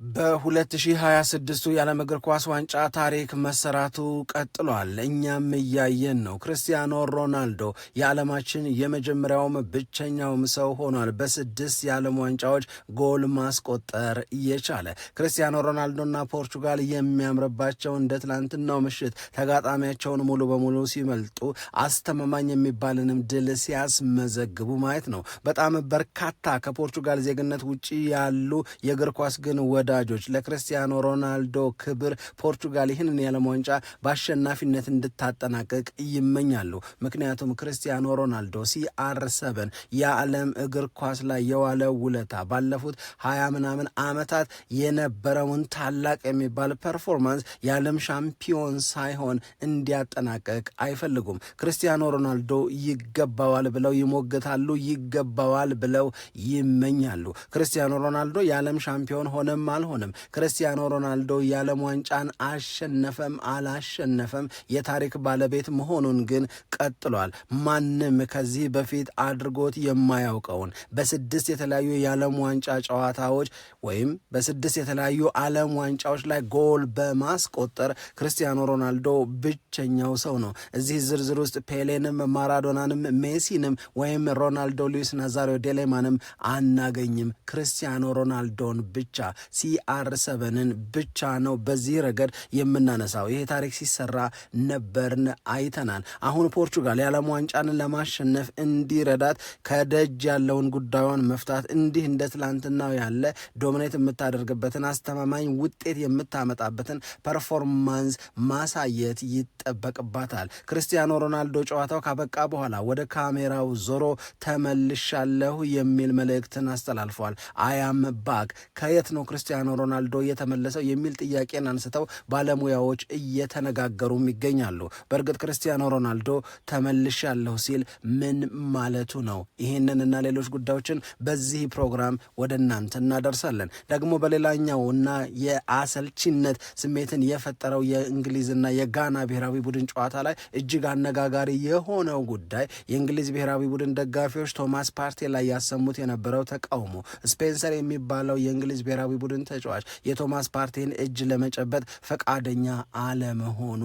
በ2026 የዓለም እግር ኳስ ዋንጫ ታሪክ መሰራቱ ቀጥሏል። እኛም እያየን ነው። ክርስቲያኖ ሮናልዶ የዓለማችን የመጀመሪያውም ብቸኛውም ሰው ሆኗል በ6 የዓለም ዋንጫዎች ጎል ማስቆጠር የቻለ። ክርስቲያኖ ሮናልዶና ፖርቹጋል የሚያምርባቸው እንደ ትላንትናው ምሽት ተጋጣሚያቸውን ሙሉ በሙሉ ሲመልጡ አስተማማኝ የሚባልንም ድል ሲያስመዘግቡ ማየት ነው። በጣም በርካታ ከፖርቹጋል ዜግነት ውጪ ያሉ የእግር ኳስ ግን ወዳጆች ለክርስቲያኖ ሮናልዶ ክብር ፖርቹጋል ይህንን የዓለም ዋንጫ በአሸናፊነት እንድታጠናቀቅ ይመኛሉ። ምክንያቱም ክርስቲያኖ ሮናልዶ CR7 የዓለም እግር ኳስ ላይ የዋለ ውለታ ባለፉት 20 ምናምን ዓመታት የነበረውን ታላቅ የሚባል ፐርፎርማንስ የዓለም ሻምፒዮን ሳይሆን እንዲያጠናቀቅ አይፈልጉም። ክርስቲያኖ ሮናልዶ ይገባዋል ብለው ይሞግታሉ፣ ይገባዋል ብለው ይመኛሉ። ክርስቲያኖ ሮናልዶ የዓለም ሻምፒዮን ሆነም አልሆነም፣ ክርስቲያኖ ሮናልዶ የዓለም ዋንጫን አሸነፈም አላሸነፈም የታሪክ ባለቤት መሆኑን ግን ቀጥሏል። ማንም ከዚህ በፊት አድርጎት የማያውቀውን በ6 የተለያዩ የዓለም ዋንጫ ጨዋታዎች ወይም በ6 የተለያዩ ዓለም ዋንጫዎች ላይ ጎል በማስቆጠር ክርስቲያኖ ሮናልዶ ብቸኛው ሰው ነው። እዚህ ዝርዝር ውስጥ ፔሌንም ማራዶናንም ሜሲንም ወይም ሮናልዶ ሉዊስ ናዛሪዮ ዴሌማንም አናገኝም። ክርስቲያኖ ሮናልዶን ብቻ CR7ን ብቻ ነው በዚህ ረገድ የምናነሳው። ይሄ ታሪክ ሲሰራ ነበርን አይተናል። አሁን ፖርቹጋል የዓለም ዋንጫን ለማሸነፍ እንዲረዳት ከደጅ ያለውን ጉዳዩን መፍታት እንዲህ እንደ ትላንትናው ያለ ዶሚኔት የምታደርግበትን አስተማማኝ ውጤት የምታመጣበትን ፐርፎርማንስ ማሳየት ይጠበቅባታል። ክርስቲያኖ ሮናልዶ ጨዋታው ካበቃ በኋላ ወደ ካሜራው ዞሮ ተመልሻለሁ የሚል መልእክትን አስተላልፏል። አያም ባክ። ከየት ነው ክርስቲያኖ ሮናልዶ የተመለሰው የሚል ጥያቄን አንስተው ባለሙያዎች እየተነጋገሩም ይገኛሉ። በእርግጥ ክርስቲያኖ ሮናልዶ ተመልሻለሁ ሲል ምን ማለቱ ነው? ይህንንና ሌሎች ጉዳዮችን በዚህ ፕሮግራም ወደ እናንተ እናደርሳለን። ደግሞ በሌላኛው እና የአሰልቺነት ስሜትን የፈጠረው የእንግሊዝና የጋና ብሔራዊ ቡድን ጨዋታ ላይ እጅግ አነጋጋሪ የሆነው ጉዳይ የእንግሊዝ ብሔራዊ ቡድን ደጋፊዎች ቶማስ ፓርቴ ላይ ያሰሙት የነበረው ተቃውሞ፣ ስፔንሰር የሚባለው የእንግሊዝ ብሔራዊ ቡድን ተጫዋች የቶማስ ፓርቴን እጅ ለመጨበጥ ፈቃደኛ አለመሆኑ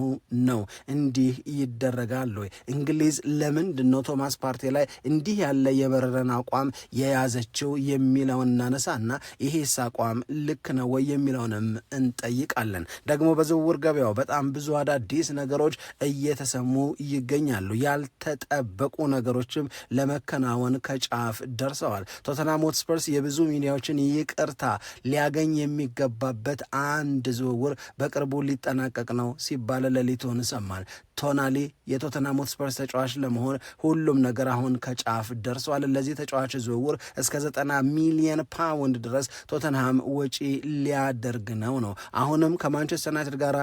ነው። እንዲህ ይደረጋል ወይ? እንግሊዝ ለምንድን ነው ቶማስ ፓርቴ ላይ እንዲህ ያለ የመረረን አቋም የያዘችው የሚለውን እናነሳና ይሄስ አቋም ልክ ነው ወይ የሚለውንም እንጠይቃለን። ደግሞ በዝውውር ገበያው በጣም ብዙ አዳዲስ ነገሮች እየተሰሙ ይገኛሉ። ያልተጠበቁ ነገሮችም ለመከናወን ከጫፍ ደርሰዋል። ቶተንሃም ሆትስፐርስ የብዙ ሚዲያዎችን ይቅርታ ሊያገኝ የሚገባበት አንድ ዝውውር በቅርቡ ሊጠናቀቅ ነው ሲባል ሌሊቱን ሰማን። ቶናሊ የቶተንሃም ሆትስፐርስ ተጫዋች ለመሆን ሁሉም ነገር አሁን ከጫፍ ደርሷል። ለዚህ ተጫዋች ዝውውር እስከ 90 ሚሊዮን ፓውንድ ድረስ ቶተንሃም ወጪ ሊያደርግ ነው። አሁንም ከማንቸስተር ዩናይትድ ጋር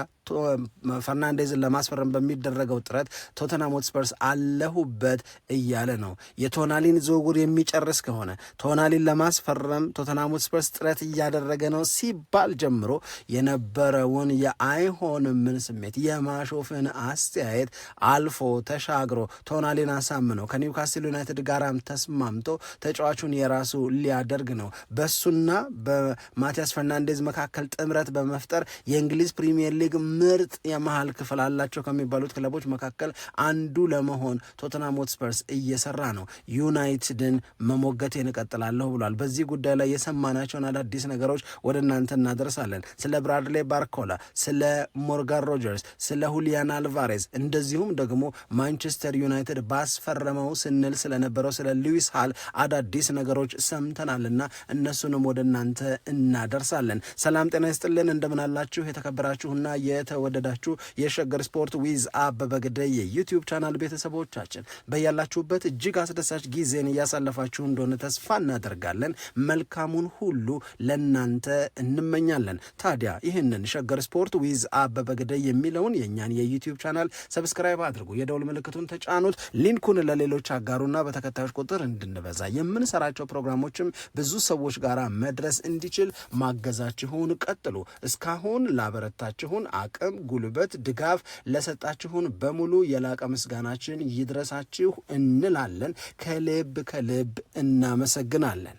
ፈርናንዴዝን ለማስፈረም በሚደረገው ጥረት ቶተንሃም ሆትስፐርስ አለሁበት እያለ ነው። የቶናሊን ዝውውር የሚጨርስ ከሆነ ቶናሊን ለማስፈረም ቶተንሃም ሆትስፐርስ ጥረት እያደረገ ነው ሲባል ጀምሮ የነበረውን የአይሆንምን ስሜት የማሾፍን አስተያየት አልፎ ተሻግሮ ቶናሊን አሳምነው ከኒውካስል ዩናይትድ ጋራም ተስማምቶ ተጫዋቹን የራሱ ሊያደርግ ነው። በሱና በማቲያስ ፈርናንዴዝ መካከል ጥምረት በመፍጠር የእንግሊዝ ፕሪሚየር ሊግ ምርጥ የመሃል ክፍል አላቸው ከሚባሉት ክለቦች መካከል አንዱ ለመሆን ቶተንሃም ሆትስፐርስ እየሰራ ነው። ዩናይትድን መሞገቴን እቀጥላለሁ ብሏል። በዚህ ጉዳይ ላይ የሰማናቸውን አዳዲስ ነገሮች ወደ እናንተ እናደርሳለን። ስለ ብራድሌ ባርኮላ፣ ስለ ሞርጋን ሮጀርስ፣ ስለ ሁሊያን አልቫሬዝ እንደዚሁም ደግሞ ማንቸስተር ዩናይትድ ባስፈረመው ስንል ስለነበረው ስለ ሉዊስ ሃል አዳዲስ ነገሮች ሰምተናልና እነሱንም ወደ እናንተ እናደርሳለን። ሰላም ጤና ይስጥልን፣ እንደምናላችሁ የተከበራችሁና የተወደዳችሁ የሸገር ስፖርት ዊዝ አበበ ግደይ የዩቲዩብ ቻናል ቤተሰቦቻችን በያላችሁበት እጅግ አስደሳች ጊዜን እያሳለፋችሁ እንደሆነ ተስፋ እናደርጋለን። መልካሙን ሁሉ ለናንተ እንመኛለን። ታዲያ ይህንን ሸገር ስፖርት ዊዝ አበበ ግደይ የሚለውን የእኛን የዩቲዩብ ቻናል ሰብስክራይብ አድርጉ፣ የደውል ምልክቱን ተጫኑት፣ ሊንኩን ለሌሎች አጋሩና በተከታዮች ቁጥር እንድንበዛ የምንሰራቸው ፕሮግራሞችም ብዙ ሰዎች ጋር መድረስ እንዲችል ማገዛችሁን ቀጥሉ። እስካሁን ላበረታችሁን አቅም፣ ጉልበት፣ ድጋፍ ለሰጣችሁን በሙሉ የላቀ ምስጋናችን ይድረሳችሁ እንላለን። ከልብ እናመሰግናለን።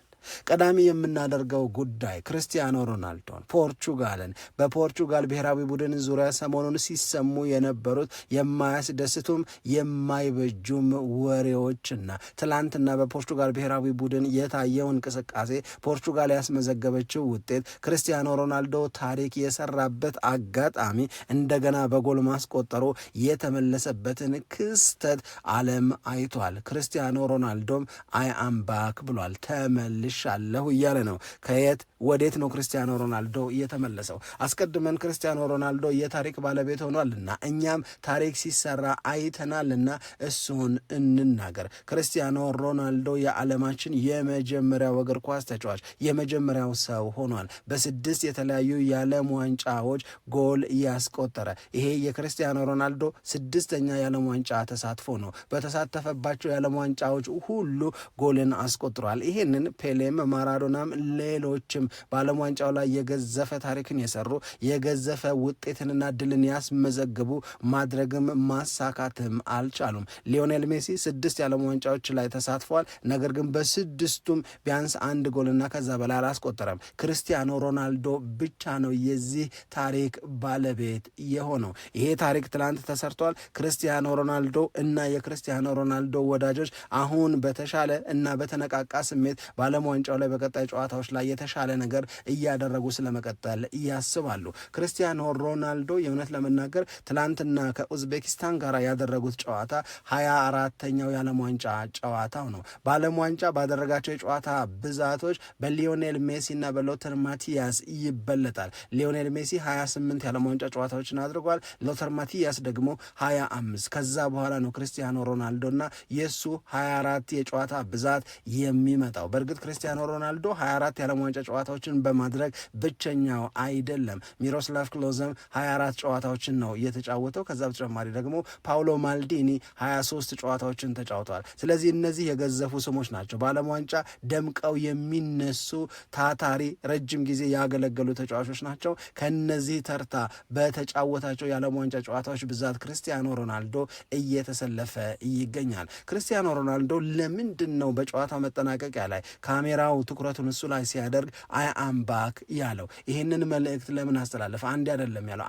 ቀዳሚ የምናደርገው ጉዳይ ክርስቲያኖ ሮናልዶን ፖርቹጋልን በፖርቹጋል ብሔራዊ ቡድን ዙሪያ ሰሞኑን ሲሰሙ የነበሩት የማያስደስቱም የማይበጁም ወሬዎችና ትላንትና በፖርቹጋል ብሔራዊ ቡድን የታየው እንቅስቃሴ ፖርቹጋል ያስመዘገበችው ውጤት ክርስቲያኖ ሮናልዶ ታሪክ የሰራበት አጋጣሚ እንደገና በጎል ማስቆጠሩ የተመለሰበትን ክስተት ዓለም አይቷል። ክርስቲያኖ ሮናልዶም አይ አም ባክ ብሏል። ተመልሻለሁ እያለ ነው። ከየት ወዴት ነው ክርስቲያኖ ሮናልዶ እየተመለሰው? አስቀድመን ክርስቲያኖ ሮናልዶ የታሪክ ባለቤት ሆኗልና እኛም ታሪክ ሲሰራ አይተናልና እሱን እንናገር። ክርስቲያኖ ሮናልዶ የዓለማችን የመጀመሪያው እግር ኳስ ተጫዋች የመጀመሪያው ሰው ሆኗል። በ6 የተለያዩ የዓለም ዋንጫዎች ጎል ያስቆጠረ ይሄ የክርስቲያኖ ሮናልዶ 6ኛ የዓለም ዋንጫ ተሳትፎ ነው። በተሳተፈባቸው የዓለም ዋንጫዎች ሁሉ ጎልን አስቆጥሯል። ይሄንን ፔሌም ማራዶናም ሌሎችም በዓለም ዋንጫው ላይ የገዘፈ ታሪክን የሰሩ የገዘፈ ውጤትንና ድልን ያስመዘግቡ ማድረግም ማሳካትም አልቻሉም። ሊዮኔል ሜሲ 6 የዓለም ዋንጫዎች ላይ ተሳትፏል። ነገር ግን በ6ቱም ቢያንስ 1 ጎልና ከዛ በላይ አላስቆጠረም። ክርስቲያኖ ሮናልዶ ብቻ ነው የዚህ ታሪክ ባለቤት የሆነው። ይሄ ታሪክ ትላንት ተሰርቷል። ክርስቲያኖ ሮናልዶ እና የክርስቲያኖ ሮናልዶ ወዳጆች አሁን በተሻለ እና በተነቃቃ ስሜት በዓለም ዋንጫው ላይ በቀጣይ ጨዋታዎች ላይ የተሻለ ነገር እያደረጉ ስለመቀጠል ያስባሉ። ክርስቲያኖ ሮናልዶ የእውነት ለመናገር ትላንትና ከኡዝቤኪስታን ጋር ያደረጉት ጨዋታ 24ኛው የዓለም ዋንጫ ጨዋታው ነው። በዓለም ዋንጫ ባደረጋቸው የጨዋታ ብዛቶች በሊዮኔል ሜሲ እና በሎተር ማቲያስ ይበለጣል። ሊዮኔል ሜሲ 28 የዓለም ዋንጫ ጨዋታዎችን አድርጓል። ሎተር ማቲያስ ደግሞ 25። ከዛ በኋላ ነው ክርስቲያኖ ሮናልዶና የሱ 24 የጨዋታ ብዛት የሚመጣው። በእርግጥ ክርስቲያኖ ሮናልዶ 24 የዓለም ዋንጫ ጨዋታዎችን በማድረግ ብቸኛው አይደለም። ሚሮስላቭ ክሎዘም 24 ጨዋታዎችን ነው የተጫወተው። ከዛ በተጨማሪ ደግሞ ፓውሎ ማልዲኒ 23 ጨዋታዎችን ተጫውተዋል። ስለዚህ እነዚህ የገዘፉ ስሞች ናቸው። በዓለም ዋንጫ ደምቀው የሚነሱ ታታሪ ረጅም ጊዜ ያገለገሉ ተጫዋቾች ናቸው። ከነዚህ ተርታ በተጫወታቸው የዓለም ዋንጫ ጨዋታዎች ብዛት ክርስቲያኖ ሮናልዶ እየተሰለፈ ይገኛል። ክርስቲያኖ ሮናልዶ ለምንድን ነው በጨዋታው መጠናቀቂያ ላይ ካሜራው ትኩረቱን እሱ ላይ ሲያደርግ አይ አም ባክ ያለው? ይህንን መልእክት ለምን አስተላለፈ? አንድ አይደለም ያለው።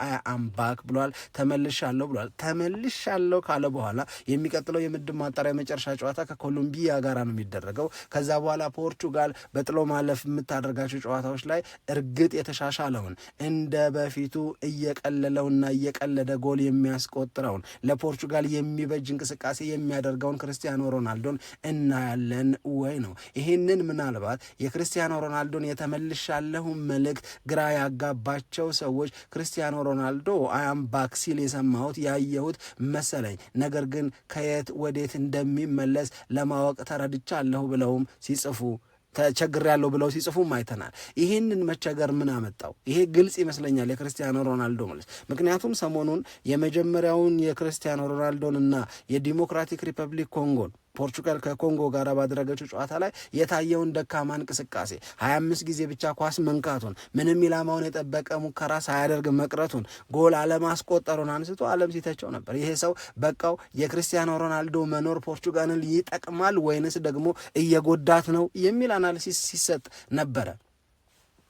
አይ አም ባክ ብሏል። ተመልሻለሁ ብሏል። ተመልሻለሁ ካለ በኋላ የሚቀጥለው የምድብ ማጣሪያ የመጨረሻ ጨዋታ ከኮሎምቢያ ጋር ነው የሚደረገው። ከዛ በኋላ ፖርቹጋል በጥሎ ማለፍ የምታደርጋቸው ጨዋታዎች ላይ እርግጥ የተሻሻለውን እንደ በፊቱ እየቀለለውና እየቀለደ ጎል የሚያስቆጥረውን ለፖርቹጋል የሚበጅ እንቅስቃሴ የሚያደርገውን ክርስቲያኖ ሮናልዶን እናያለን ወይ ነው። ይህንን ምናልባት የክርስቲያኖ ሮናልዶን የተመልሻለሁ መልእክት ግራ ያጋባቸው ሰዎች ክርስቲያኖ ሮናልዶ አያም ባክ ሲል የሰማሁት ያየሁት መሰለኝ፣ ነገር ግን ከየት ወዴት እንደሚመለስ ለማወቅ ተረድቻለሁ ብለውም ሲጽፉ ተቸግሬያለሁ ብለው ሲጽፉም አይተናል። ይህንን መቸገር ምን አመጣው? ይሄ ግልጽ ይመስለኛል የክርስቲያኖ ሮናልዶ መልስ። ምክንያቱም ሰሞኑን የመጀመሪያውን የክርስቲያኖ ሮናልዶን እና የዲሞክራቲክ ሪፐብሊክ ኮንጎን ፖርቹጋል ከኮንጎ ጋር ባደረገችው ጨዋታ ላይ የታየውን ደካማ እንቅስቃሴ 25 ጊዜ ብቻ ኳስ መንካቱን፣ ምንም ኢላማውን የጠበቀ ሙከራ ሳያደርግ መቅረቱን፣ ጎል አለማስቆጠሩን አንስቶ ዓለም ሲተቸው ነበር። ይሄ ሰው በቃው የክርስቲያኖ ሮናልዶ መኖር ፖርቹጋልን ይጠቅማል ወይንስ ደግሞ እየጎዳት ነው የሚል አናሊሲስ ሲሰጥ ነበረ።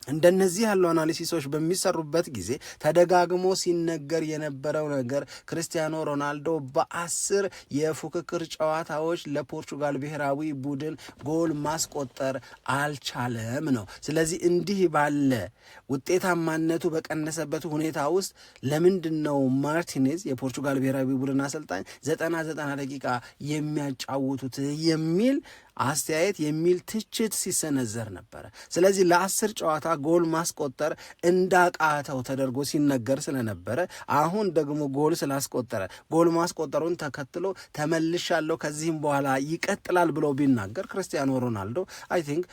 እንደነዚህ ያሉ አናሊሲሶች በሚሰሩበት ጊዜ ተደጋግሞ ሲነገር የነበረው ነገር ክርስቲያኖ ሮናልዶ በ10 የፉክክር ጨዋታዎች ለፖርቹጋል ብሔራዊ ቡድን ጎል ማስቆጠር አልቻለም ነው። ስለዚህ እንዲህ ባለ ውጤታማነቱ በቀነሰበት ሁኔታ ውስጥ ለምንድን ነው ማርቲኔዝ የፖርቹጋል ብሔራዊ ቡድን አሰልጣኝ 90 ደቂቃ የሚያጫውቱት የሚል አስተያየት የሚል ትችት ሲሰነዘር ነበረ። ስለዚህ ለ10 ጨዋታ ጎል ማስቆጠር እንዳቃተው ተደርጎ ሲነገር ስለነበረ አሁን ደግሞ ጎል ስላስቆጠረ ጎል ማስቆጠሩን ተከትሎ ተመልሻለሁ ከዚህም በኋላ ይቀጥላል ብሎ ቢናገር ክርስቲያኖ ሮናልዶ አይ ቲንክ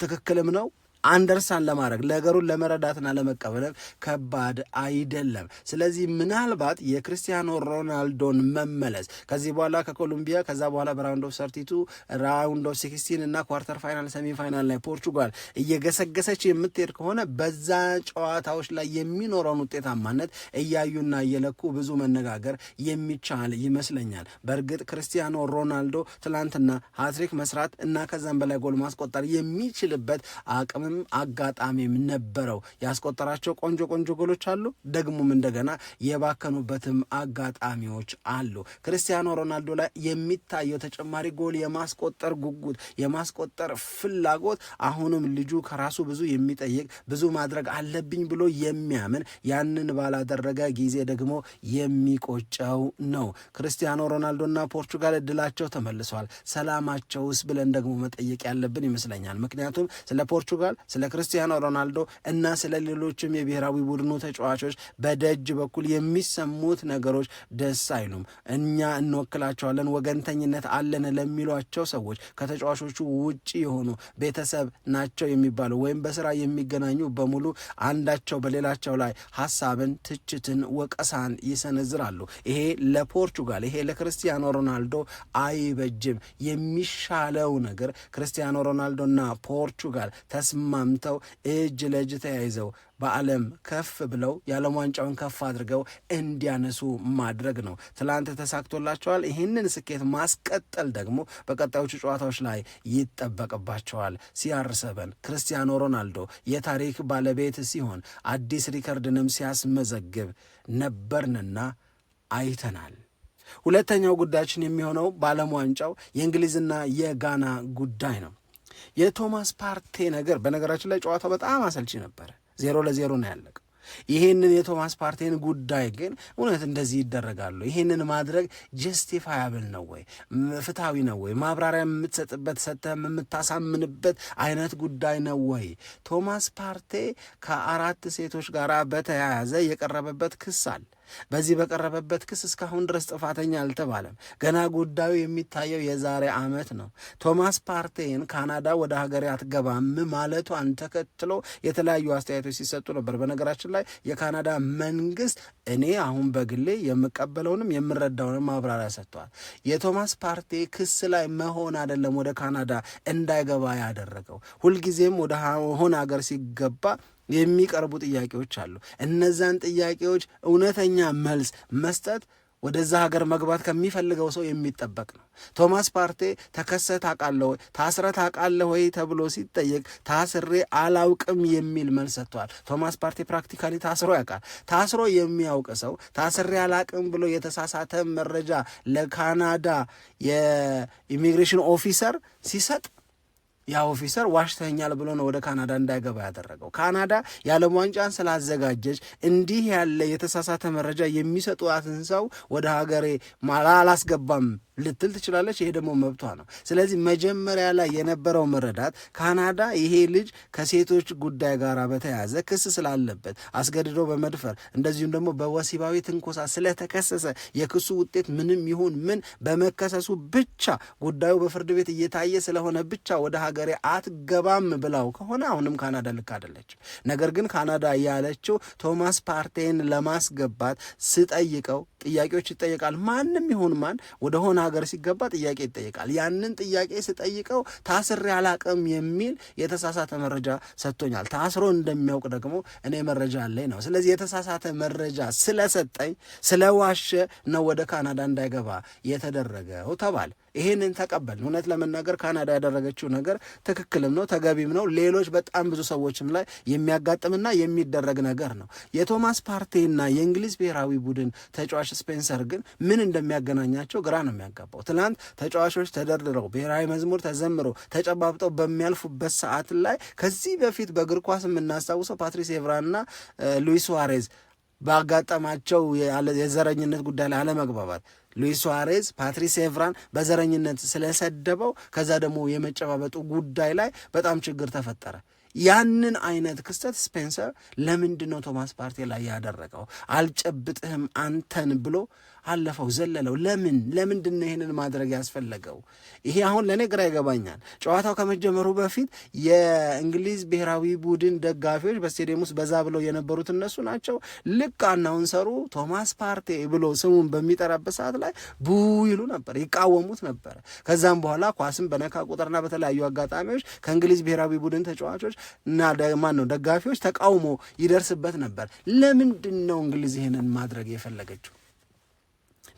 ትክክልም ነው አንደርስታንድ ለማድረግ ነገሩን ለመረዳትና ለመቀበል ከባድ አይደለም። ስለዚህ ምናልባት የክርስቲያኖ ሮናልዶን መመለስ ከዚህ በኋላ ከኮሎምቢያ ከዛ በኋላ በራውንድ ኦፍ 32 ራውንድ ኦፍ 16 እና ኳርተር ፋይናል ሰሚ ፋይናል ላይ ፖርቹጋል እየገሰገሰች የምትሄድ ከሆነ በዛ ጨዋታዎች ላይ የሚኖረውን ውጤታማነት እያዩና እየለኩ ብዙ መነጋገር የሚቻል ይመስለኛል። በእርግጥ ክርስቲያኖ ሮናልዶ ትላንትና ሃትሪክ መስራት እና ከዛም በላይ ጎል ማስቆጠር የሚችልበት አቅምም አጋጣሚም ነበረው። ያስቆጠራቸው ቆንጆ ጎሎች አሉ፣ ደግሞም እንደገና የባከኑበትም አጋጣሚዎች አሉ። ክርስቲያኖ ሮናልዶ ላይ የሚታየው ተጨማሪ ጎል የማስቆጠር ጉጉት፣ የማስቆጠር ፍላጎት አሁንም ልጁ ከራሱ ብዙ የሚጠይቅ ብዙ ማድረግ አለብኝ ብሎ የሚያምን ያንን ባላደረገ ጊዜ ደግሞ የሚቆጨው ነው። ክርስቲያኖ ሮናልዶና ፖርቹጋል እድላቸው ተመልሷል። ሰላማቸውስ ብለን ደግሞ መጠየቅ ያለብን ይመስለኛል። ምክንያቱም ስለ ፖርቹጋል፣ ስለ ክርስቲያኖ ሮናልዶ እና ስለ ሌሎችም የብሔራዊ ቡድኑ ተጫዋቾች በደጅ በኩል የሚሰሙት ነገሮች ደስ አይሉም። እኛ እንወክላቸዋለን፣ ወገንተኝነት አለን ለሚሏቸው ሰዎች ከተጫዋቾቹ ውጪ የሆኑ ቤተሰብ ናቸው የሚባሉ ወይም በስራ የሚገናኙ በሙሉ አንዳቸው በሌላቸው ላይ ሐሳብን፣ ትችትን፣ ወቀሳን ይሰነዝራሉ። ይሄ ለፖርቹጋል፣ ይሄ ለክርስቲያኖ ሮናልዶ አይበጅም። የሚሻለው ነገር ክርስቲያኖ ሮናልዶና ፖርቹጋል ተስማምተው እጅ ለእጅ ተያይዘው በዓለም ከፍ ብለው የዓለም ዋንጫውን ከፍ አድርገው እንዲያነሱ ማድረግ ነው። ትላንት ተሳክቶላቸዋል። ይህንን ስኬት ማስቀጠል ደግሞ በቀጣዮቹ ጨዋታዎች ላይ ይጠበቅባቸዋል። CR7 ክርስቲያኖ ሮናልዶ የታሪክ ባለቤት ሲሆን አዲስ ሪከርድንም ሲያስመዘግብ ነበርንና አይተናል። ሁለተኛው ጉዳያችን የሚሆነው በዓለም ዋንጫው የእንግሊዝና የጋና ጉዳይ ነው። የቶማስ ፓርቴ ነገር በነገራችን ላይ ጨዋታው በጣም አሰልቺ ነበረ። 0-0 ነው ያለቀው። ይህንን የቶማስ ፓርቴን ጉዳይ ግን እውነት እንደዚህ ይደረጋሉ? ይህንን ማድረግ ጀስቲፋያብል ነው ወይ? ፍትሐዊ ነው ወይ? ማብራሪያ የምትሰጥበት ሰጥተህ የምታሳምንበት አይነት ጉዳይ ነው ወይ? ቶማስ ፓርቴ ከ4 ሴቶች ጋር በተያያዘ የቀረበበት ክስ አለ። በዚህ በቀረበበት ክስ እስካሁን ድረስ ጥፋተኛ አልተባለም። ገና ጉዳዩ የሚታየው የዛሬ ዓመት ነው። ቶማስ ፓርቴን ካናዳ ወደ ሀገሬ አትገባም ማለቷን ተከትሎ የተለያዩ አስተያየቶች ሲሰጡ ነበር። በነገራችን ላይ የካናዳ መንግስት እኔ አሁን በግሌ የምቀበለውንም የምረዳውንም ማብራሪያ ሰጥቷል። የቶማስ ፓርቴ ክስ ላይ መሆን አይደለም ወደ ካናዳ እንዳይገባ ያደረገው። ሁልጊዜም ወደ ሆነ ሀገር ሲገባ የሚቀርቡ ጥያቄዎች አሉ። እነዛን ጥያቄዎች እውነተኛ መልስ መስጠት ወደዛ ሀገር መግባት ከሚፈልገው ሰው የሚጠበቅ ነው። ቶማስ ፓርቴ ተከሰህ ታውቃለህ ወይ፣ ታስረህ ታውቃለህ ወይ ተብሎ ሲጠየቅ ታስሬ አላውቅም የሚል መልስ ሰጥቷል። ቶማስ ፓርቴ ፕራክቲካሊ ታስሮ ያውቃል። ታስሮ የሚያውቅ ሰው ታስሬ አላውቅም ብሎ የተሳሳተ መረጃ ለካናዳ የኢሚግሬሽን ኦፊሰር ሲሰጥ ያ ኦፊሰር ዋሽተኛል ብሎ ነው ወደ ካናዳ እንዳይገባ ያደረገው። ካናዳ የዓለም ዋንጫን ስላዘጋጀች እንዲህ ያለ የተሳሳተ መረጃ የሚሰጡትን ሰው ወደ ሀገሬ አላስገባም ልትል ትችላለች። ይሄ ደግሞ መብቷ ነው። ስለዚህ መጀመሪያ ላይ የነበረው መረዳት ካናዳ ይሄ ልጅ ከሴቶች ጉዳይ ጋር በተያያዘ ክስ ስላለበት አስገድዶ በመድፈር እንደዚሁም ደግሞ በወሲባዊ ትንኮሳ ስለተከሰሰ የክሱ ውጤት ምንም ይሁን ምን በመከሰሱ ብቻ ጉዳዩ በፍርድ ቤት እየታየ ስለሆነ ብቻ ወደ ሀገሬ አትገባም ብላው ከሆነ አሁንም ካናዳ ልክ አይደለች። ነገር ግን ካናዳ ያለችው ቶማስ ፓርቴን ለማስገባት ስጠይቀው ጥያቄዎች ይጠየቃል። ማንም ይሁን ማን ወደ ሆነ ሀገር ሲገባ ጥያቄ ይጠየቃል። ያንን ጥያቄ ስጠይቀው ታስሬ አላቅም የሚል የተሳሳተ መረጃ ሰጥቶኛል። ታስሮ እንደሚያውቅ ደግሞ እኔ መረጃ አለኝ ነው። ስለዚህ የተሳሳተ መረጃ ስለሰጠኝ ስለዋሸ ነው ወደ ካናዳ እንዳይገባ የተደረገው ተባለ። ይሄንን ተቀበል። እውነት ለመናገር ካናዳ ያደረገችው ነገር ትክክልም ነው ተገቢም ነው። ሌሎች በጣም ብዙ ሰዎችም ላይ የሚያጋጥምና የሚደረግ ነገር ነው። የቶማስ ፓርቴና የእንግሊዝ ብሔራዊ ቡድን ተጫዋች ስፔንሰር ግን ምን እንደሚያገናኛቸው ግራ ነው የሚያጋባው። ትናንት ተጫዋቾች ተደርድረው ብሔራዊ መዝሙር ተዘምሮ ተጨባብጠው በሚያልፉበት ሰዓት ላይ ከዚህ በፊት በእግር ኳስ የምናስታውሰው ፓትሪስ ኤቭራና ሉዊስ ሱዋሬዝ ባጋጠማቸው የዘረኝነት ጉዳይ ላይ አለመግባባት ሉዊስ ሱዋሬዝ ፓትሪስ ኤቭራን በዘረኝነት ስለሰደበው ከዛ ደግሞ የመጨባበጡ ጉዳይ ላይ በጣም ችግር ተፈጠረ። ያንን አይነት ክስተት ስፔንሰር ለምንድን ነው ቶማስ ፓርቴ ላይ ያደረገው? አልጨብጥህም አንተን ብሎ አለፈው፣ ዘለለው። ለምንድን ነው ይህንን ማድረግ ያስፈለገው? ይሄ አሁን ለእኔ ግራ ይገባኛል። ጨዋታው ከመጀመሩ በፊት የእንግሊዝ ብሔራዊ ቡድን ደጋፊዎች በስቴዲየም ውስጥ በዛ ብለው የነበሩት እነሱ ናቸው። ልክ አናውንሰሩ ቶማስ ፓርቴ ብሎ ስሙን በሚጠራበት ሰዓት ላይ ቡ ይሉ ነበር፣ ይቃወሙት ነበር። ከዛም በኋላ ኳስም በነካ ቁጥርና በተለያዩ አጋጣሚዎች ከእንግሊዝ ብሔራዊ ቡድን ተጫዋቾች እና ደጋፊዎች ተቃውሞ ይደርስበት ነበር። ለምንድን ነው እንግሊዝ ይህንን ማድረግ የፈለገችው?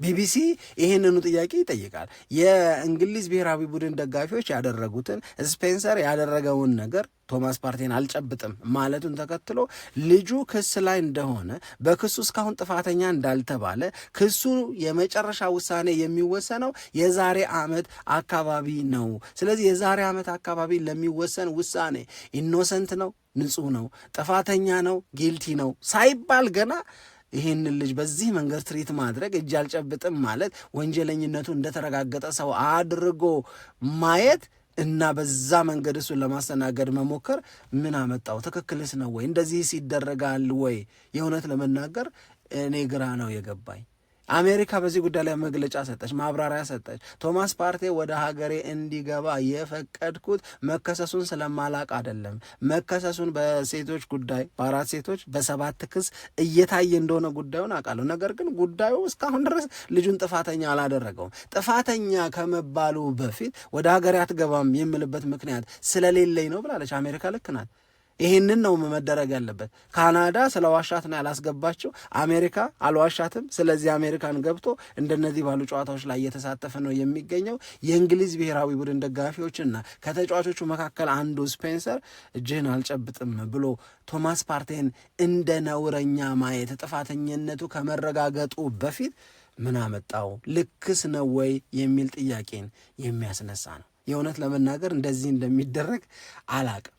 ቢቢሲ ይህንኑ ጥያቄ ይጠይቃል። የእንግሊዝ ብሔራዊ ቡድን ደጋፊዎች ያደረጉትን ስፔንሰር ያደረገውን ነገር ቶማስ ፓርቴን አልጨብጥም ማለቱን ተከትሎ ልጁ ክስ ላይ እንደሆነ፣ በክሱ እስካሁን ጥፋተኛ እንዳልተባለ፣ ክሱ የመጨረሻ ውሳኔ የሚወሰነው የዛሬ ዓመት አካባቢ ነው። ስለዚህ የዛሬ ዓመት አካባቢ ለሚወሰን ውሳኔ ኢኖሰንት ነው፣ ንጹህ ነው፣ ጥፋተኛ ነው፣ ጊልቲ ነው ሳይባል ገና ይህንን ልጅ በዚህ መንገድ ትሪት ማድረግ፣ እጅ አልጨብጥም ማለት፣ ወንጀለኝነቱ እንደተረጋገጠ ሰው አድርጎ ማየት እና በዛ መንገድ እሱን ለማስተናገድ መሞከር ምን አመጣው? ትክክልስ ነው ወይ? እንደዚህ ይደረጋል ወይ? የእውነት ለመናገር እኔ ግራ ነው የገባኝ። አሜሪካ በዚህ ጉዳይ ላይ መግለጫ ሰጠች፣ ማብራሪያ ሰጠች። ቶማስ ፓርቴ ወደ ሀገሬ እንዲገባ የፈቀድኩት መከሰሱን ስለማላቅ አይደለም። መከሰሱን በሴቶች ጉዳይ በ4 ሴቶች በ7 ክስ እየታየ እንደሆነ ጉዳዩን አውቃለሁ። ነገር ግን ጉዳዩ እስካሁን ድረስ ልጁን ጥፋተኛ አላደረገውም። ጥፋተኛ ከመባሉ በፊት ወደ ሀገሬ አትገባም የምልበት ምክንያት ስለሌለኝ ነው ብላለች አሜሪካ። ልክ ናት። ይህንን ነው መደረግ ያለበት። ካናዳ ስለ ዋሻት ነው ያላስገባችው፣ አሜሪካ አልዋሻትም። ስለዚህ አሜሪካን ገብቶ እንደነዚህ ባሉ ጨዋታዎች ላይ እየተሳተፈ ነው የሚገኘው። የእንግሊዝ ብሔራዊ ቡድን ደጋፊዎችና ከተጫዋቾቹ መካከል አንዱ ስፔንሰር እጅህን አልጨብጥም ብሎ ቶማስ ፓርቴን እንደ ነውረኛ ማየት ጥፋተኝነቱ ከመረጋገጡ በፊት ምን አመጣው? ልክስ ነው ወይ የሚል ጥያቄን የሚያስነሳ ነው። የእውነት ለመናገር እንደዚህ እንደሚደረግ አላቅም።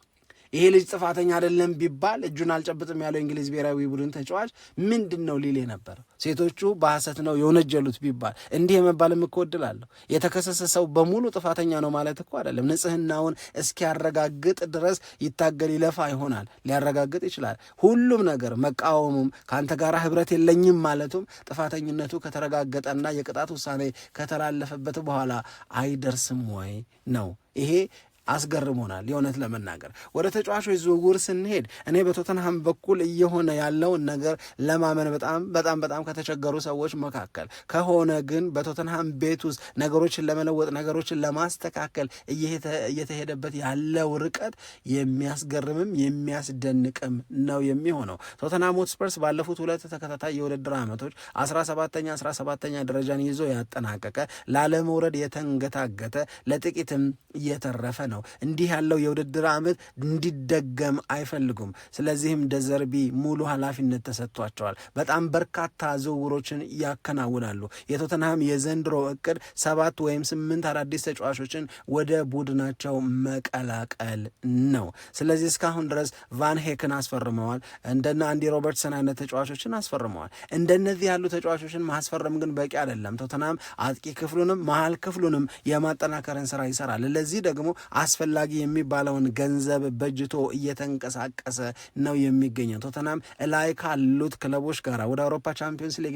ይሄ ልጅ ጥፋተኛ አይደለም ቢባል እጁን አልጨብጥም ያለው እንግሊዝ ብሔራዊ ቡድን ተጫዋች ምንድን ነው ሊል ነበር? ሴቶቹ በሐሰት ነው የወነጀሉት ቢባል እንዲህ የመባልም እኮ እድል አለው። የተከሰሰ ሰው በሙሉ ጥፋተኛ ነው ማለት እኮ አይደለም። ንጽህናውን እስኪያረጋግጥ ድረስ ይታገል ይለፋ ይሆናል፣ ሊያረጋግጥ ይችላል። ሁሉም ነገር መቃወሙም ከአንተ ጋር ህብረት የለኝም ማለቱም ጥፋተኝነቱ ከተረጋገጠና የቅጣት ውሳኔ ከተላለፈበት በኋላ አይደርስም ወይ ነው። ይሄ አስገርሞናል። የእውነት ለመናገር ወደ ተጫዋቾች ዝውውር ስንሄድ እኔ በቶተንሃም በኩል እየሆነ ያለውን ነገር ለማመን በጣም ከተቸገሩ ሰዎች መካከል ከሆነ ግን በቶተንሃም ቤት ውስጥ ነገሮችን ለመለወጥ ነገሮችን ለማስተካከል እየተሄደበት ያለው ርቀት የሚያስገርምም የሚያስደንቅም ነው የሚሆነው። ቶተንሃም ሆትስፐርስ ባለፉት 2 ተከታታይ የውድድር ዓመቶች 17ኛ ደረጃን ይዞ ያጠናቀቀ፣ ላለመውረድ የተንገታገተ፣ ለጥቂትም እየተረፈ ነው። እንዲህ ያለው የውድድር ዓመት እንዲደገም አይፈልጉም። ስለዚህም ደዘርቢ ሙሉ ኃላፊነት ተሰጥቷቸዋል። በጣም በርካታ ዝውውሮችን ያከናውናሉ። የቶተንሃም የዘንድሮ እቅድ 7 ወይም 8 አዳዲስ ተጫዋቾችን ወደ ቡድናቸው መቀላቀል ነው። ስለዚህ እስካሁን ድረስ ቫን ሄክን አስፈርመዋል። እንደነ አንዲ ሮበርትሰን አይነት ተጫዋቾችን አስፈርመዋል። እንደነዚህ ያሉ ተጫዋቾችን ማስፈረም ግን በቂ አይደለም። ቶተንሃም አጥቂ ክፍሉንም መሀል ክፍሉንም የማጠናከርን ስራ ይሰራል። ለዚህ ደግሞ አስፈላጊ የሚባለውን ገንዘብ በጅቶ እየተንቀሳቀሰ ነው የሚገኘው። ቶተንሃም ላይ ካሉት ክለቦች ጋር ወደ አውሮፓ ቻምፒዮንስ ሊግ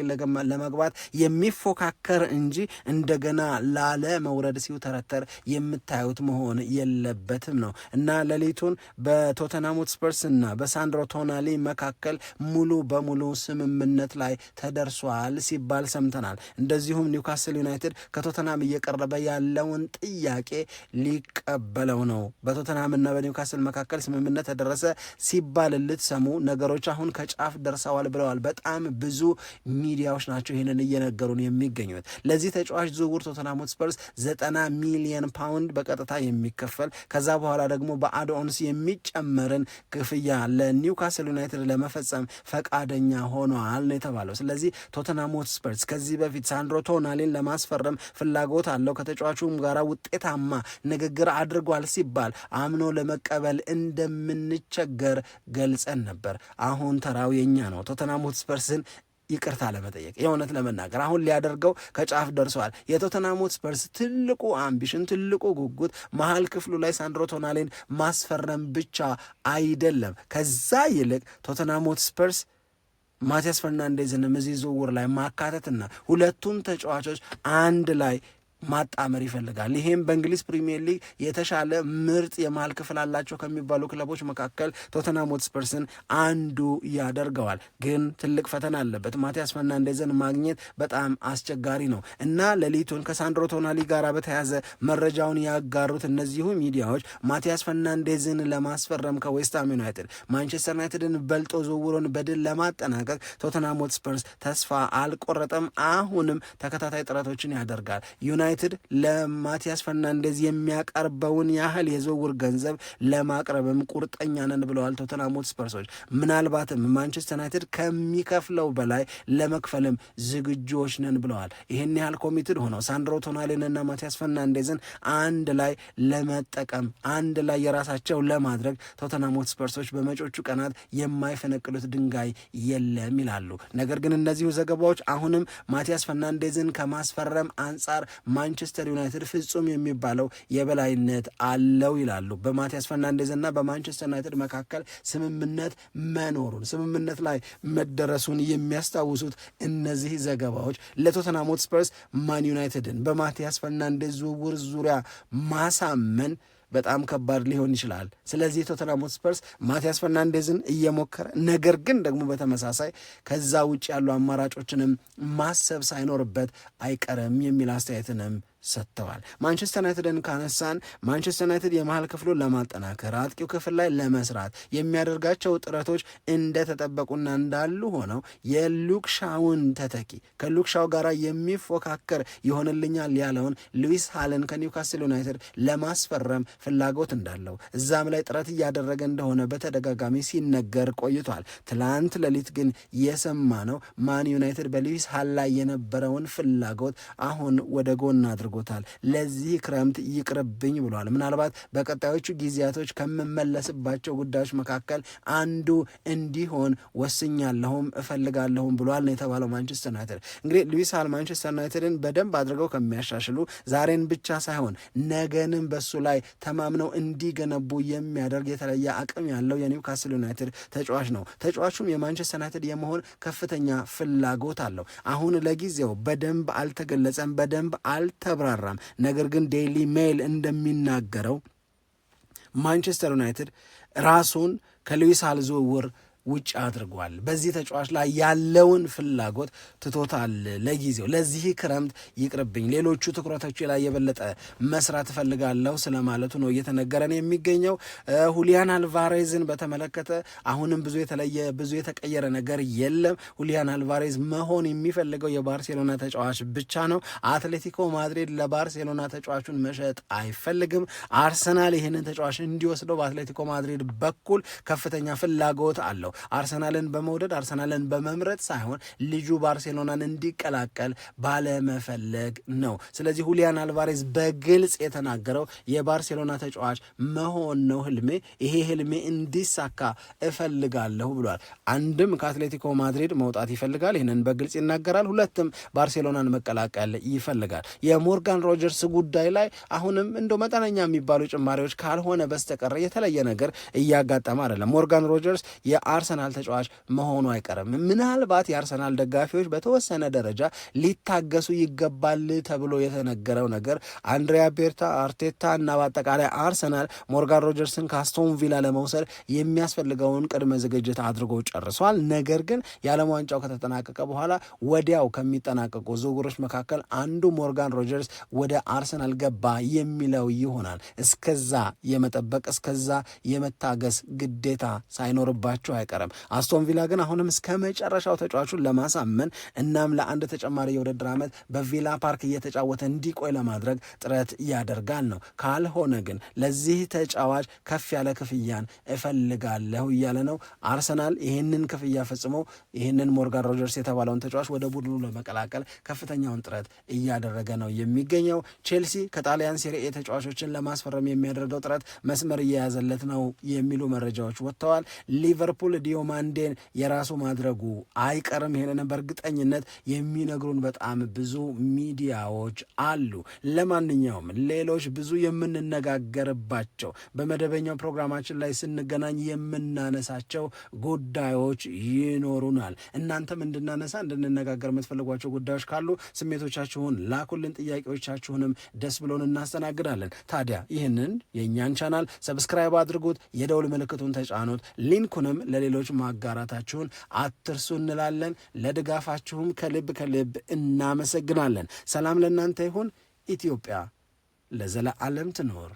ለመግባት የሚፎካከር እንጂ እንደገና ላለ መውረድ ሲውተረተር የምታዩት መሆን የለበትም ነው እና ሌሊቱን በቶተንሃም ሆትስፐርስ እና በሳንድሮ ቶናሊ መካከል ሙሉ በሙሉ ስምምነት ላይ ተደርሷል ሲባል ሰምተናል። እንደዚሁም ኒውካስል ዩናይትድ ከቶተንሃም እየቀረበ ያለውን ጥያቄ ሊቀበለው ነው። በቶተንሃምና በኒውካስል መካከል ስምምነት ተደረሰ ሲባል ልትሰሙ ነገሮች አሁን ከጫፍ ደርሰዋል ብለዋል። በጣም ብዙ ሚዲያዎች ናቸው ይህንን እየነገሩን የሚገኙት። ለዚህ ተጫዋች ዝውውር ቶተንሃም ሆትስፐርስ 90 ሚሊዮን ፓውንድ በቀጥታ የሚከፈል ከዛ በኋላ ደግሞ በአድኦንስ የሚጨመርን ክፍያ ለኒውካስል ዩናይትድ ለመፈጸም ፈቃደኛ ሆኗል ነው የተባለው። ስለዚህ ቶተንሃም ሆትስፐርስ ከዚህ በፊት ሳንድሮ ቶናሊን ለማስፈረም ፍላጎት አለው። ከተጫዋቹም ጋር ውጤታማ ንግግር አድርጓል ሲባል አምኖ ለመቀበል እንደምንቸገር ገልጸን ነበር። አሁን ተራው የኛ ነው። ቶተንሃም ሆትስፐርስን ይቅርታ ለመጠየቅ የእውነት ለመናገር አሁን ሊያደርገው ከጫፍ ደርሰዋል። የቶተንሃም ሆትስፐርስ ትልቁ አምቢሽን ትልቁ ጉጉት መሀል ክፍሉ ላይ ሳንድሮ ቶናሊን ማስፈረም ብቻ አይደለም። ከዛ ይልቅ ቶተንሃም ሆትስፐርስ ማቲያስ ፈርናንዴዝንም እዚህ ዝውውር ላይ ማካተትና ሁለቱም ተጫዋቾች አንድ ላይ ማጣመር ይፈልጋል። ይሄም በእንግሊዝ ፕሪሚየር ሊግ የተሻለ ምርጥ የመሃል ክፍል አላቸው ከሚባሉ ክለቦች መካከል ቶተንሃም ሆትስፐርስን አንዱ ያደርገዋል። ግን ትልቅ ፈተና አለበት። ማቲያስ ፈርናንዴዝን ማግኘት በጣም አስቸጋሪ ነው እና ሌሊቱን ከሳንድሮ ቶናሊ ጋር በተያዘ መረጃውን ያጋሩት እነዚሁ ሚዲያዎች ማቲያስ ፈርናንዴዝን ለማስፈረም ከዌስትሃም ዩናይትድ ማንቸስተር ዩናይትድን በልጦ ዝውውሩን በድል ለማጠናቀቅ ቶተንሃም ሆትስፐርስ ተስፋ አልቆረጠም። አሁንም ተከታታይ ጥረቶችን ያደርጋል። ዩናይትድ ለማቲያስ ፈርናንዴዝ የሚያቀርበውን ያህል የዝውውር ገንዘብ ለማቅረብም ቁርጠኛ ነን ብለዋል ቶተንሃም ሆትስፐርሶች። ምናልባትም ማንቸስተር ዩናይትድ ከሚከፍለው በላይ ለመክፈልም ዝግጁዎች ነን ብለዋል። ይህን ያህል ኮሚትድ ሆነው ሳንድሮ ቶናሊንና ማቲያስ ፈርናንዴዝን አንድ ላይ ለመጠቀም አንድ ላይ የራሳቸው ለማድረግ ቶተንሃም ሆትስፐርሶች በመጪዎቹ ቀናት የማይፈነቅሉት ድንጋይ የለም ይላሉ። ነገር ግን እነዚሁ ዘገባዎች አሁንም ማቲያስ ፈርናንዴዝን ከማስፈረም አንጻር ማንቸስተር ዩናይትድ ፍጹም የሚባለው የበላይነት አለው ይላሉ። በማቲያስ ፈርናንዴዝ እና በማንቸስተር ዩናይትድ መካከል ስምምነት ላይ መደረሱን የሚያስታውሱት እነዚህ ዘገባዎች ለቶተንሃም ሆትስፐርስ ማን ዩናይትድን በማቲያስ ፈርናንዴዝ ዝውውር ዙሪያ ማሳመን በጣም ከባድ ሊሆን ይችላል። ስለዚህ ቶተንሃም ሆትስፐርስ ማቲያስ ፈርናንዴዝን እየሞከረ ነገር ግን ደግሞ በተመሳሳይ ከዛ ውጭ ያሉ አማራጮችንም ማሰብ ሳይኖርበት አይቀርም የሚል አስተያየትንም ሰጥተዋል። ማንቸስተር ዩናይትድን ካነሳን ማንቸስተር ዩናይትድ የመሃል ክፍሉን ለማጠናከር አጥቂው ክፍል ላይ ለመስራት የሚያደርጋቸው ጥረቶች እንደተጠበቁና እንዳሉ ሆነው የሉክ ሻውን ተተኪ ከሉክ ሻው ጋር የሚፎካከር ይሆንልኛል ያለውን ሉዊስ ሃልን ከኒውካስል ዩናይትድ ለማስፈረም ፍላጎት እንዳለው እዛም ላይ ጥረት እያደረገ እንደሆነ በተደጋጋሚ ሲነገር ቆይቷል። ትላንት ሌሊት ግን የሰማ ነው ማን ዩናይትድ በሉዊስሃል ላይ የነበረውን ፍላጎት አሁን ወደ ጎን አድርጎታል። ለዚህ ክረምት ይቅርብኝ ብሏል። ምናልባት በቀጣዮቹ ጊዜያቶች ከምመለስባቸው ጉዳዮች መካከል አንዱ እንዲሆን ወስኛለሁም እፈልጋለሁም ብሏል ነው የተባለው። ማንቸስተር ዩናይትድ እንግዲህ ሉዊስ ሃል ማንቸስተር ዩናይትድን በደንብ አድርገው ከሚያሻሽሉ ዛሬን ብቻ ሳይሆን ነገንም በሱ ላይ ተማምነው እንዲገነቡ የሚያደርግ የተለየ አቅም ያለው የኒውካስል ዩናይትድ ተጫዋች ነው። ተጫዋቹም የማንቸስተር ዩናይትድ የመሆን ከፍተኛ ፍላጎት አለው። አሁን ለጊዜው በደንብ አልተገለጸም፣ በደንብ አልተብራራም። ነገር ግን ዴይሊ ሜይል እንደሚናገረው ማንቸስተር ዩናይትድ ራሱን ከሉዊስ ሃል ዝውውር ውጭ አድርጓል። በዚህ ተጫዋች ላይ ያለውን ፍላጎት ትቶታል። ለጊዜው ለዚህ ክረምት ይቅርብኝ፣ ሌሎቹ ትኩረቶች ላይ የበለጠ መስራት እፈልጋለሁ ስለማለቱ ነው እየተነገረን የሚገኘው። ሁሊያን አልቫሬዝን በተመለከተ አሁንም ብዙ የተቀየረ ነገር የለም። ሁሊያን አልቫሬዝ መሆን የሚፈልገው የባርሴሎና ተጫዋች ብቻ ነው። አትሌቲኮ ማድሪድ ለባርሴሎና ተጫዋቹን መሸጥ አይፈልግም። አርሰናል ይህንን ተጫዋች እንዲወስደው በአትሌቲኮ ማድሪድ በኩል ከፍተኛ ፍላጎት አለው። አርሰናልን በመውደድ አርሰናልን በመምረጥ ሳይሆን ልጁ ባርሴሎናን እንዲቀላቀል ባለመፈለግ ነው። ስለዚህ ሁሊያን አልቫሬዝ በግልጽ የተናገረው የባርሴሎና ተጫዋች መሆን ነው ህልሜ፣ ይሄ ህልሜ እንዲሳካ እፈልጋለሁ ብሏል። አንድም ከአትሌቲኮ ማድሪድ መውጣት ይፈልጋል፣ ይህንን በግልጽ ይናገራል። ሁለትም ባርሴሎናን መቀላቀል ይፈልጋል። የሞርጋን ሮጀርስ ጉዳይ ላይ አሁንም እንደው መጠነኛ የሚባሉ ጭማሪዎች ካልሆነ በስተቀር የተለየ ነገር እያጋጠመ አይደለም። ሞርጋን ሮጀርስ የአርሰናል ተጫዋች መሆኑ አይቀርም። ምናልባት የአርሰናል ደጋፊዎች በተወሰነ ደረጃ ሊታገሱ ይገባል ተብሎ የተነገረው ነገር አንድሪያ ቤርታ፣ አርቴታ እና በአጠቃላይ አርሰናል ሞርጋን ሮጀርስን ከአስቶን ቪላ ለመውሰድ የሚያስፈልገውን ቅድመ ዝግጅት አድርጎ ጨርሷል። ነገር ግን የዓለም ዋንጫው ከተጠናቀቀ በኋላ ወዲያው ከሚጠናቀቁ ዝውውሮች መካከል አንዱ ሞርጋን ሮጀርስ ወደ አርሰናል ገባ የሚለው ይሆናል። እስከዛ የመጠበቅ እስከዛ የመታገስ ግዴታ ሳይኖርባቸው አይቀርም። አስቶን ቪላ ግን አሁንም እስከ መጨረሻው ተጫዋቹን ለማሳመን እናም ለአንድ ተጨማሪ የውድድር ዓመት በቪላ ፓርክ እየተጫወተ እንዲቆይ ለማድረግ ጥረት ያደርጋል ነው። ካልሆነ ግን ለዚህ ተጫዋች ከፍ ያለ ክፍያን እፈልጋለሁ እያለ ነው። አርሰናል ይህንን ክፍያ ፈጽሞ ይህንን ሞርጋን ሮጀርስ የተባለውን ተጫዋች ወደ ቡድኑ ለመቀላቀል ከፍተኛውን ጥረት እያደረገ ነው የሚገኘው። ቼልሲ ከጣሊያን ሴሪኤ ተጫዋቾችን ለማስፈረም የሚያደርገው ጥረት መስመር እየያዘለት ነው የሚሉ መረጃዎች ወጥተዋል። ሊቨርፑል ዲዮማንዴን የራሱ ማድረጉ አይቀርም። ይሄንን በእርግጠኝነት የሚነግሩን በጣም ብዙ ሚዲያዎች አሉ። ለማንኛውም ሌሎች ብዙ የምንነጋገርባቸው በመደበኛው ፕሮግራማችን ላይ ስንገናኝ የምናነሳቸው ጉዳዮች ይኖሩናል። እናንተም እንድንነጋገር የምትፈልጓቸው ጉዳዮች ካሉ ስሜቶቻችሁን ላኩልን፣ ጥያቄዎቻችሁንም ደስ ብሎን እናስተናግዳለን። ታዲያ ይህንን የእኛን ቻናል ሰብስክራይብ አድርጉት፣ የደውል ምልክቱን ተጫኑት፣ ሊንኩንም ለሌሎች ማጋራታችሁን አትርሱ እንላለን። ለድጋፋችሁም ከልብ እናመሰግናለን። ሰላም ለእናንተ ይሁን። ኢትዮጵያ ለዘለዓለም ትኖር።